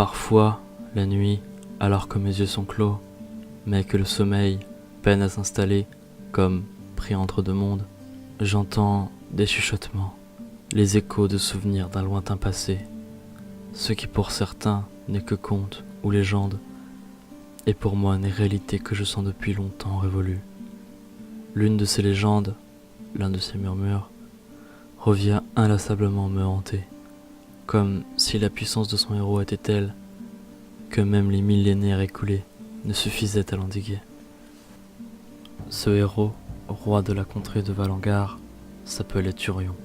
Parfois, la nuit, alors que mes yeux sont clos, mais que le sommeil peine à s'installer, comme pris entre deux mondes, j'entends des chuchotements, les échos de souvenirs d'un lointain passé, ce qui pour certains n'est que conte ou légende, et pour moi n'est réalité que je sens depuis longtemps révolue. L'une de ces légendes, l'un de ces murmures, revient inlassablement me hanter, comme si la puissance de son héros était telle que même les millénaires écoulés ne suffisaient à l'endiguer. Ce héros, roi de la contrée de Valangar, s'appelait Turion.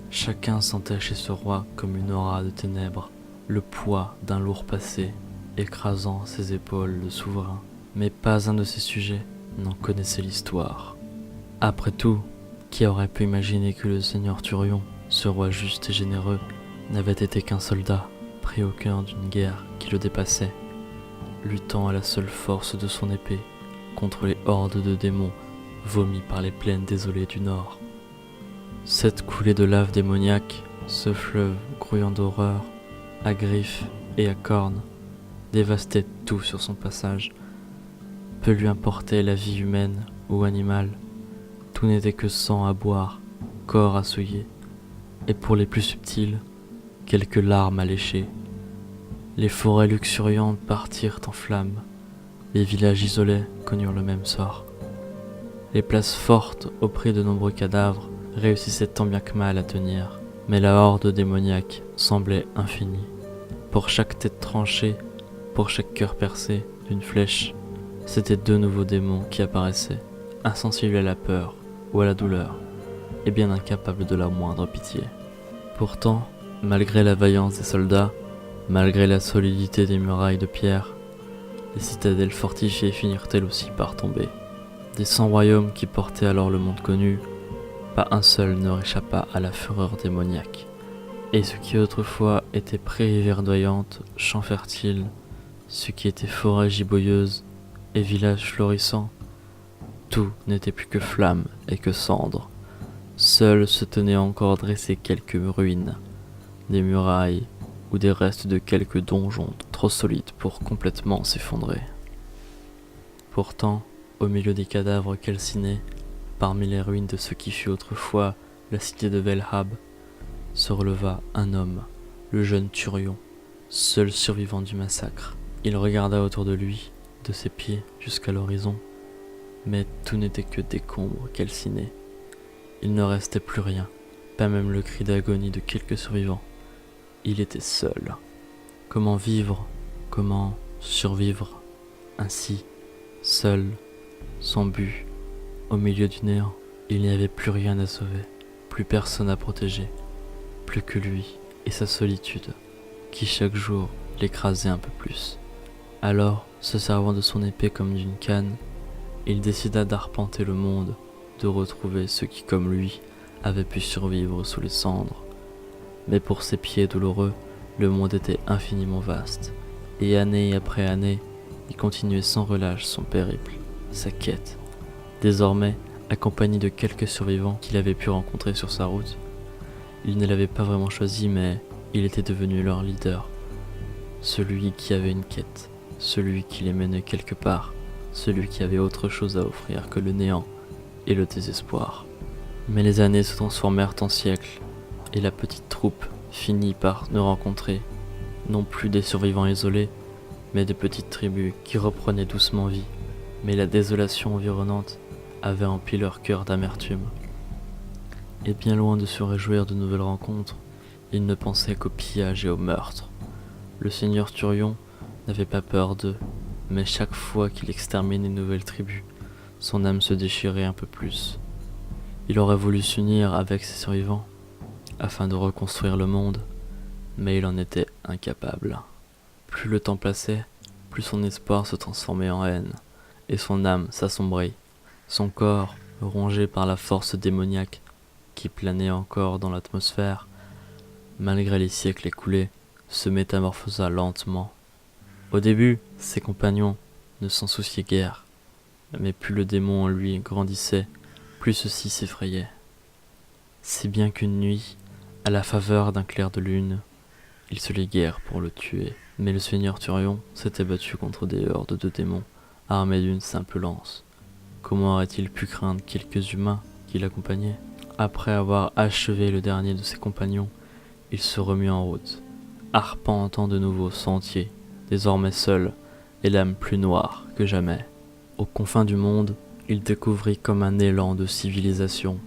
Chacun sentait chez ce roi comme une aura de ténèbres, le poids d'un lourd passé écrasant ses épaules de souverain, mais pas un de ses sujets n'en connaissait l'histoire. Après tout, qui aurait pu imaginer que le seigneur Turion, ce roi juste et généreux, n'avait été qu'un soldat pris au cœur d'une guerre qui le dépassait, luttant à la seule force de son épée contre les hordes de démons vomis par les plaines désolées du nord. Cette coulée de lave démoniaque, ce fleuve grouillant d'horreur, à griffes et à cornes, dévastait tout sur son passage. Peu lui importait la vie humaine ou animale, tout n'était que sang à boire, corps à souiller, et pour les plus subtils, quelques larmes à lécher. Les forêts luxuriantes partirent en flammes, les villages isolés connurent le même sort. Les places fortes auprès de nombreux cadavres réussissaient tant bien que mal à tenir, mais la horde démoniaque semblait infinie. Pour chaque tête tranchée, pour chaque cœur percé d'une flèche, c'étaient deux nouveaux démons qui apparaissaient, insensibles à la peur ou à la douleur, et bien incapables de la moindre pitié. Pourtant, malgré la vaillance des soldats, malgré la solidité des murailles de pierre, les citadelles fortifiées finirent elles aussi par tomber. Des 100 royaumes qui portaient alors le monde connu, pas un seul ne réchappa à la fureur démoniaque. Et ce qui autrefois était prairies verdoyantes, champs fertiles, ce qui était forêts giboyeuses et villages florissants, tout n'était plus que flammes et que cendres. Seuls se tenaient encore dressées quelques ruines, des murailles ou des restes de quelques donjons trop solides pour complètement s'effondrer. Pourtant, au milieu des cadavres calcinés, parmi les ruines de ce qui fut autrefois la cité de Velhab, se releva un homme, le jeune Turion, seul survivant du massacre. Il regarda autour de lui, de ses pieds jusqu'à l'horizon, mais tout n'était que décombres calcinés. Il ne restait plus rien, pas même le cri d'agonie de quelques survivants. Il était seul. Comment vivre, comment survivre ainsi, seul, sans but, au milieu du néant? Il n'y avait plus rien à sauver, plus personne à protéger, plus que lui et sa solitude, qui chaque jour l'écrasait un peu plus. Alors, se servant de son épée comme d'une canne, il décida d'arpenter le monde, de retrouver ceux qui, comme lui, avaient pu survivre sous les cendres. Mais pour ses pieds douloureux, le monde était infiniment vaste, et année après année, il continuait sans relâche son périple, sa quête. Désormais, accompagné de quelques survivants qu'il avait pu rencontrer sur sa route, il ne l'avait pas vraiment choisi, mais il était devenu leur leader. Celui qui avait une quête, celui qui les menait quelque part, celui qui avait autre chose à offrir que le néant et le désespoir. Mais les années se transformèrent en siècles, et la petite troupe finit par ne rencontrer non plus des survivants isolés, mais de petites tribus qui reprenaient doucement vie. Mais la désolation environnante avait empli leur cœur d'amertume. Et bien loin de se réjouir de nouvelles rencontres, ils ne pensaient qu'au pillage et au meurtre. Le seigneur Turion n'avait pas peur d'eux, mais chaque fois qu'il exterminait une nouvelle tribu, son âme se déchirait un peu plus. Il aurait voulu s'unir avec ses survivants, afin de reconstruire le monde, mais il en était incapable. Plus le temps passait, plus son espoir se transformait en haine, et son âme s'assombrit. Son corps, rongé par la force démoniaque qui planait encore dans l'atmosphère, malgré les siècles écoulés, se métamorphosa lentement. Au début, ses compagnons ne s'en souciaient guère, mais plus le démon en lui grandissait, plus ceux-ci s'effrayaient. Si bien qu'une nuit, à la faveur d'un clair de lune, ils se liguèrent pour le tuer. Mais le seigneur Thurion s'était battu contre des hordes de démons, armés d'une simple lance. Comment aurait-il pu craindre quelques humains qui l'accompagnaient? Après avoir achevé le dernier de ses compagnons, il se remit en route, arpentant de nouveaux sentiers, désormais seul, et l'âme plus noire que jamais. Aux confins du monde, il découvrit comme un élan de civilisation.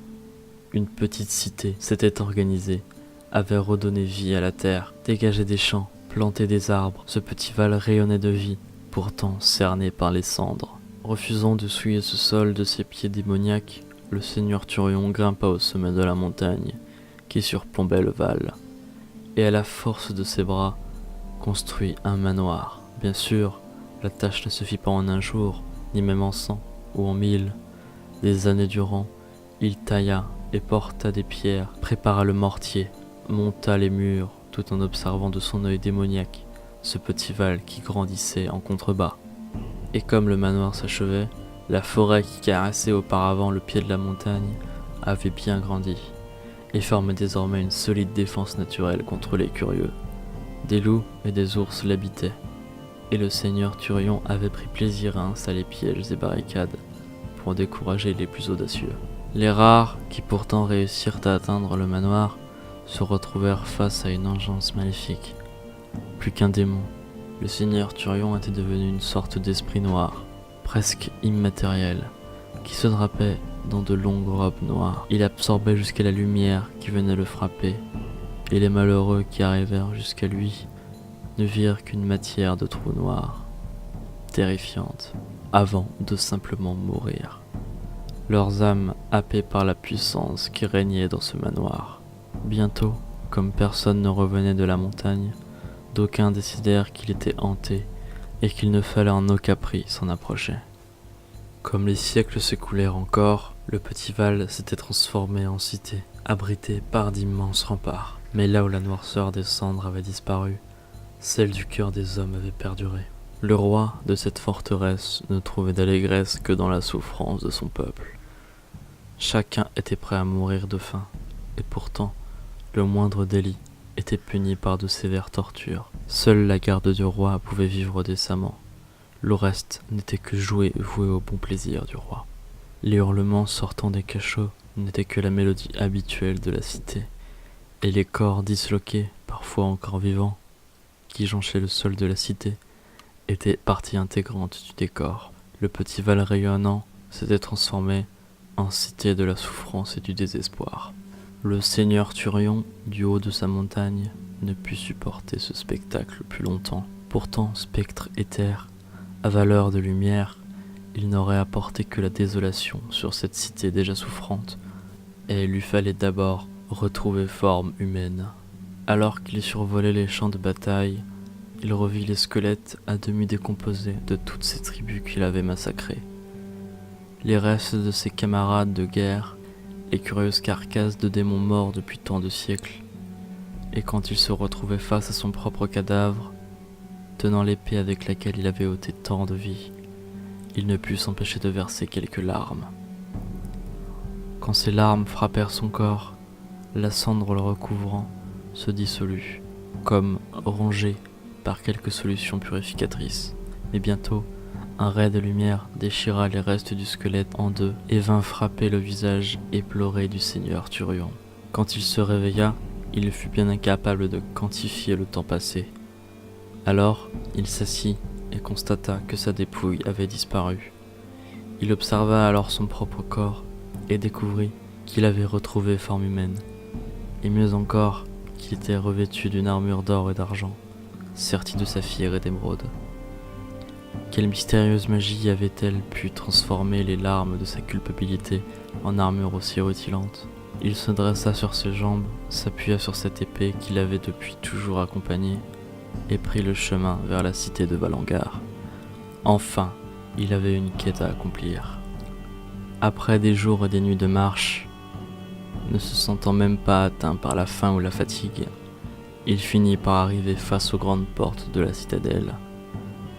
Une petite cité s'était organisée, avait redonné vie à la terre, dégagé des champs, planté des arbres. Ce petit val rayonnait de vie, pourtant cerné par les cendres. Refusant de souiller ce sol de ses pieds démoniaques, le seigneur Thurion grimpa au sommet de la montagne qui surplombait le val, et à la force de ses bras, construit un manoir. Bien sûr, la tâche ne se fit pas en un jour, ni même en 100 ou en 1000. Des années durant, il tailla et porta des pierres, prépara le mortier, monta les murs, tout en observant de son œil démoniaque ce petit val qui grandissait en contrebas. Et comme le manoir s'achevait, la forêt qui caressait auparavant le pied de la montagne avait bien grandi, et formait désormais une solide défense naturelle contre les curieux. Des loups et des ours l'habitaient, et le seigneur Thurion avait pris plaisir à installer pièges et barricades pour décourager les plus audacieux. Les rares, qui pourtant réussirent à atteindre le manoir, se retrouvèrent face à une engeance maléfique. Plus qu'un démon, le seigneur Thurion était devenu une sorte d'esprit noir, presque immatériel, qui se drapait dans de longues robes noires. Il absorbait jusqu'à la lumière qui venait le frapper, et les malheureux qui arrivèrent jusqu'à lui ne virent qu'une matière de trous noirs, terrifiante, avant de simplement mourir, leurs âmes happées par la puissance qui régnait dans ce manoir. Bientôt, comme personne ne revenait de la montagne, d'aucuns décidèrent qu'il était hanté et qu'il ne fallait en aucun prix s'en approcher. Comme les siècles s'écoulèrent encore, le petit val s'était transformé en cité, abrité par d'immenses remparts. Mais là où la noirceur des cendres avait disparu, celle du cœur des hommes avait perduré. Le roi de cette forteresse ne trouvait d'allégresse que dans la souffrance de son peuple. Chacun était prêt à mourir de faim, et pourtant, le moindre délit était puni par de sévères tortures. Seule la garde du roi pouvait vivre décemment. Le reste n'était que jouet voué au bon plaisir du roi. Les hurlements sortant des cachots n'étaient que la mélodie habituelle de la cité, et les corps disloqués, parfois encore vivants, qui jonchaient le sol de la cité, étaient partie intégrante du décor. Le petit val rayonnant s'était transformé en cité de la souffrance et du désespoir. Le seigneur Thurion, du haut de sa montagne, ne put supporter ce spectacle plus longtemps. Pourtant, spectre éther, à valeur de lumière, il n'aurait apporté que la désolation sur cette cité déjà souffrante, et il lui fallait d'abord retrouver forme humaine. Alors qu'il survolait les champs de bataille, il revit les squelettes à demi décomposés de toutes ces tribus qu'il avait massacrées. Les restes de ses camarades de guerre, les curieuses carcasses de démons morts depuis tant de siècles. Et quand il se retrouvait face à son propre cadavre, tenant l'épée avec laquelle il avait ôté tant de vie, il ne put s'empêcher de verser quelques larmes. Quand ces larmes frappèrent son corps, la cendre le recouvrant se dissolut, comme rongée par quelque solution purificatrice. Mais bientôt, un ray de lumière déchira les restes du squelette en deux et vint frapper le visage éploré du seigneur Thurion. Quand il se réveilla, il fut bien incapable de quantifier le temps passé. Alors, il s'assit et constata que sa dépouille avait disparu. Il observa alors son propre corps et découvrit qu'il avait retrouvé forme humaine. Et mieux encore, qu'il était revêtu d'une armure d'or et d'argent, sertie de saphir et d'émeraude. Quelle mystérieuse magie avait-elle pu transformer les larmes de sa culpabilité en armure aussi rutilante? Il se dressa sur ses jambes, s'appuya sur cette épée qui l'avait depuis toujours accompagné, et prit le chemin vers la cité de Valangar. Enfin, il avait une quête à accomplir. Après des jours et des nuits de marche, ne se sentant même pas atteint par la faim ou la fatigue, il finit par arriver face aux grandes portes de la citadelle.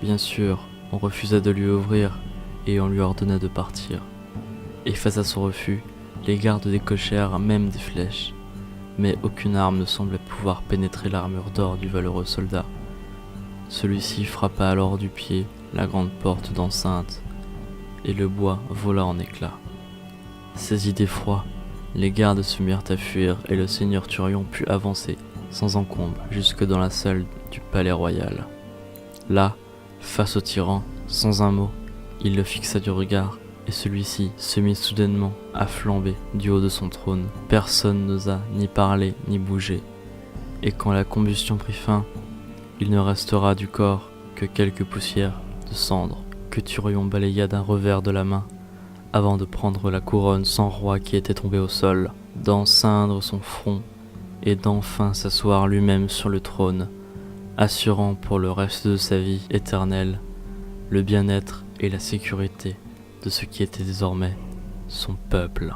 Bien sûr, on refusa de lui ouvrir et on lui ordonna de partir. Et face à son refus, les gardes décochèrent même des flèches, mais aucune arme ne semblait pouvoir pénétrer l'armure d'or du valeureux soldat. Celui-ci frappa alors du pied la grande porte d'enceinte, et le bois vola en éclats. Saisis d'effroi, les gardes se mirent à fuir et le seigneur Thurion put avancer sans encombre jusque dans la salle du palais royal. Là, face au tyran, sans un mot, il le fixa du regard et celui-ci se mit soudainement à flamber du haut de son trône. Personne n'osa ni parler ni bouger, et quand la combustion prit fin, il ne restera du corps que quelques poussières de cendres que Thurion balaya d'un revers de la main avant de prendre la couronne sans roi qui était tombée au sol, d'en ceindre son front et d'enfin s'asseoir lui-même sur le trône, assurant pour le reste de sa vie éternelle le bien-être et la sécurité de ce qui était désormais son peuple.